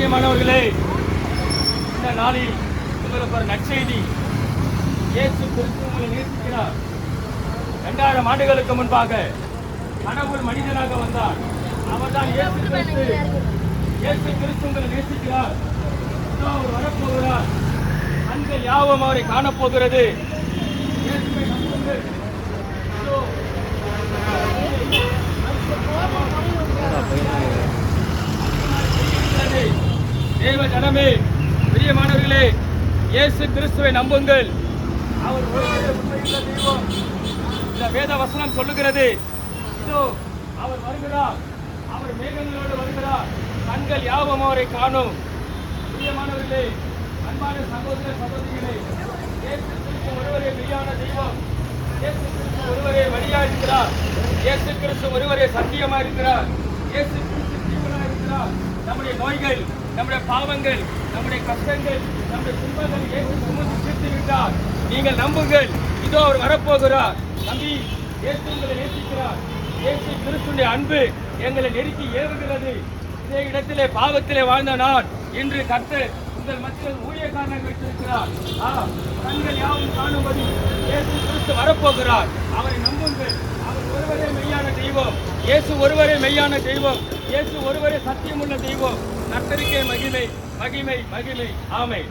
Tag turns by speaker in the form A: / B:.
A: பிரியமானவர்களே, இந்த நாளில் உங்களுக்கு ஒரு நற்செய்தி. இயேசு கிறிஸ்து உங்களை நேசிக்கிறார். 2000 ஆண்டுகளுக்கு முன்பாக கடவுள் மனிதனாக வந்தார். அவர்தான் இயேசு கிறிஸ்து. இயேசு கிறிஸ்து உங்களை நேசிக்கிறார். அவர் வரப்போகிறார். கண்கள் யாவும் அவரை காணப்போகிறது. இயேசுவை நம்புங்கள். தேவ ஜனமே, பிரியமானவர்களே, இயேசு கிறிஸ்துவை நம்புங்கள். அவர் ஒருவரே உண்மையுள்ள தெய்வம். இந்த வேத வசனம் சொல்லுகிறது, இதோ அவர் வருகிறார், அவர் மேகங்களோடு வருகிறார், கண்கள் யாவும் அவரை காணும். பிரியமானவர்களே, அன்பான சகோதர சகோதரிகளே, இயேசு கிறிஸ்து ஒருவரே மெய்யான தெய்வம். இயேசு கிறிஸ்து ஒருவரே வழியா இருக்கிறார். இயேசு கிறிஸ்து ஒருவரே சத்தியமா இருக்கிறார். இயேசு கிறிஸ்து ஜீவனா இருக்கிறார். நம்முடைய நோய்கள், நம்முடைய பாவங்கள், நம்முடைய கஷ்டங்கள், நம்முடைய துன்பங்கள் இயேசு சுமந்து தீர்த்து விட்டார். நீங்கள் நம்புங்கள். இதோ அவர் வரப்போகிறார். நம்பி, இயேசு உங்களை நேசிக்கிறார். இயேசு கிறிஸ்துடைய அன்பு எங்களை நெருக்கி ஏவுகிறது. இதே இடத்திலே பாவத்திலே வாழ்ந்த நான் இன்று கர்த்தர் உங்கள் மத்தியில் ஊழியக்காரனாக வைத்திருக்கிறார். கண்கள் யாவும் காணும்படி இயேசு கிறிஸ்து வரப்போகிறார். அவரை நம்புங்கள். அவர் ஒருவரே மெய்யான தெய்வம். இயேசு ஒருவரே மெய்யான தெய்வம். இயேசு ஒருவரே சத்தியமுள்ள தெய்வம். கர்த்தருக்கே மகிமை, மகிமை, மகிமை. ஆமென்.